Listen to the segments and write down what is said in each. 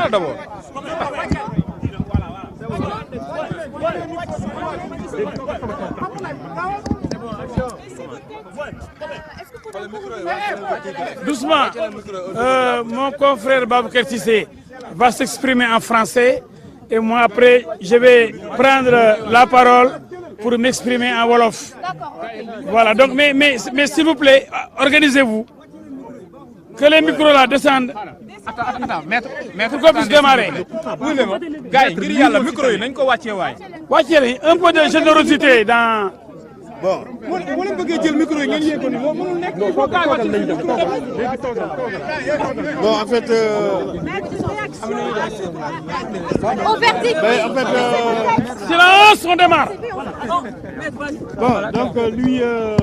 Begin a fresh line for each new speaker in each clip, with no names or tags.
d'abord.
Doucement, mon confrère Babacar Cissé va s'exprimer en français et moi après je vais prendre la parole pour m'exprimer en wolof. Voilà, donc mais s'il vous plaît, organisez-vous. Que les micros là descendent.
Attends, maître,
pour qu'on puisse démarrer.
Oui, mais gars, ngir yàlla micro yi nañ ko wàccee waay.
Wàccee un peu de générosité dans.
Bon, boo leen bëggee jël micro yi ngeen yéeg ko ni moo mënul nekk. Bon, en fait.
Au verdict.
En fait.
Silence, on démarre.
Bon, donc lui,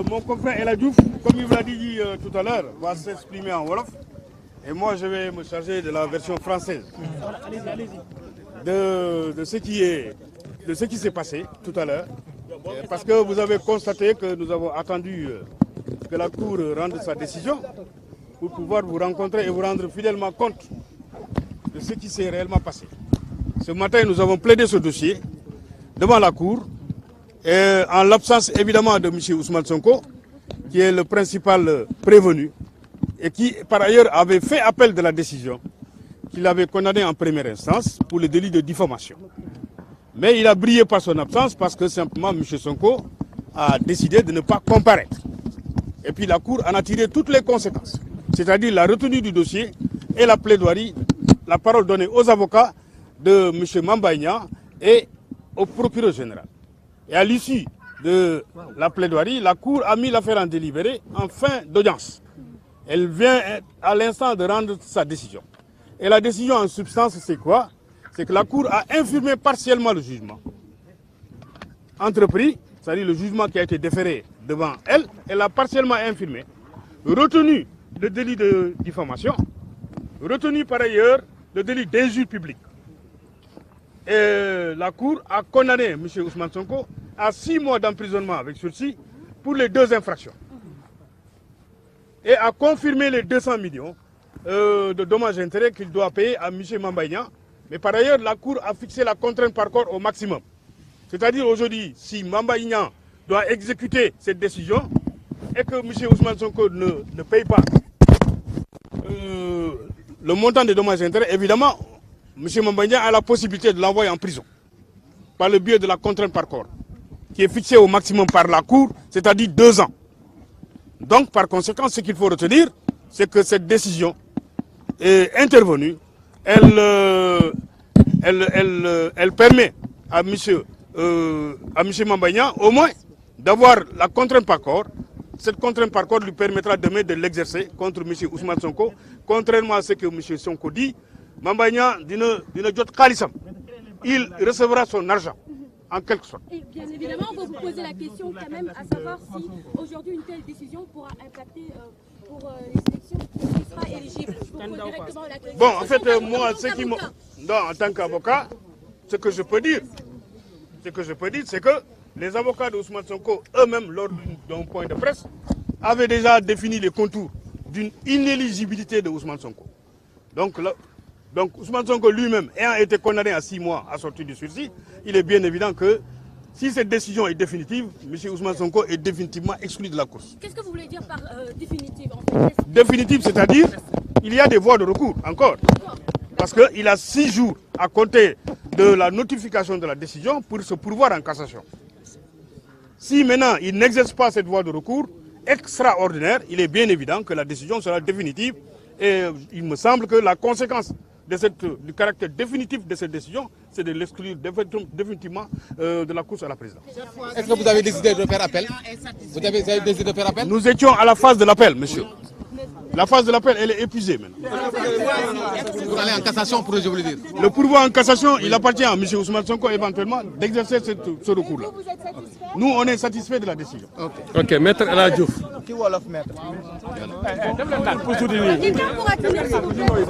mon confrère El Hadj Diouf, comme il vous l'a dit tout à l'heure, va s'exprimer en wolof. Et moi, je vais me charger de la version française. De ce qui s'est passé tout à l'heure. Parce que vous avez constaté que nous avons attendu que la Cour rende sa décision pour pouvoir vous rencontrer et vous rendre fidèlement compte de ce qui s'est réellement passé. Ce matin, nous avons plaidé ce dossier devant la Cour, et en l'absence évidemment de M. Ousmane Sonko, qui est le principal prévenu, et qui par ailleurs avait fait appel de la décision qu'il avait condamnée en première instance pour le délit de diffamation. Mais il a brillé par son absence parce que simplement M. Sonko a décidé de ne pas comparaître. Et puis la Cour en a tiré toutes les conséquences, c'est-à-dire la retenue du dossier et la plaidoirie, la parole donnée aux avocats de M. Mamba Niang et au procureur général. Et à l'issue de la plaidoirie, la Cour a mis l'affaire en délibéré en fin d'audience. Elle vient à l'instant de rendre sa décision. Et la décision en substance, c'est quoi? C'est que la Cour a infirmé partiellement le jugement entrepris, c'est-à-dire le jugement qui a été déféré devant elle, elle a partiellement infirmé, retenu le délit de diffamation, retenu par ailleurs le délit d'injure publique. Et la Cour a condamné M. Ousmane Sonko à 6 mois d'emprisonnement avec sursis pour les 2 infractions. Et a confirmé les 200 millions de dommages et intérêts qu'il doit payer à M. Mamba Niang. Mais par ailleurs, la Cour a fixé la contrainte par corps au maximum. C'est-à-dire aujourd'hui, si Mamba Niang doit exécuter cette décision et que M. Ousmane Sonko ne paye pas le montant des dommages et intérêts, évidemment, M. Mamba Niang a la possibilité de l'envoyer en prison par le biais de la contrainte par corps, qui est fixée au maximum par la Cour, c'est-à-dire 2 ans. Donc, par conséquent, ce qu'il faut retenir, c'est que cette décision est intervenue. Elle permet à M. Mamba Niang au moins d'avoir la contrainte par corps. Cette contrainte par corps lui permettra demain de l'exercer contre M. Ousmane Sonko. Contrairement à ce que M. Sonko dit, Mamba Niang dina jot khalisam. Il recevra son argent, en quelque sorte.
Et bien évidemment, on va vous poser la question quand même, à savoir si aujourd'hui une telle décision pourra impacter pour les élections, qui sera éligible. Je vous pose directement la question.
Bon, en fait, moi, en tant qu'avocat, ce que je peux dire, c'est que les avocats d'Ousmane Sonko, eux-mêmes, lors d'un point de presse, avaient déjà défini les contours d'une inéligibilité de Ousmane Sonko. Donc Ousmane Sonko lui-même, ayant été condamné à 6 mois à sortir du sursis, il est bien évident que si cette décision est définitive, M. Ousmane Sonko est définitivement exclu de la course.
Qu'est-ce que vous voulez dire par définitive en fait?
Définitive, c'est-à-dire il y a des voies de recours encore. Parce qu'il a 6 jours à compter de la notification de la décision pour se pourvoir en cassation. Si maintenant il n'exerce pas cette voie de recours extraordinaire, il est bien évident que la décision sera définitive. Et il me semble que la conséquence du caractère définitif de cette décision, c'est de l'exclure définitivement de la course à la présidence.
Est-ce que vous avez décidé de faire appel? Vous avez décidé de faire appel?
Nous étions à la phase de l'appel, monsieur. La phase de l'appel, elle est épuisée maintenant.
Vous allez en cassation, je voulais dire.
Le pourvoi en cassation, il appartient à M. Ousmane Sonko éventuellement d'exercer ce recours-là. Nous, on est satisfait de la décision.
Ok, maître El Hadj Diouf.
Quelqu'un pourra tenir, s'il vous plaît.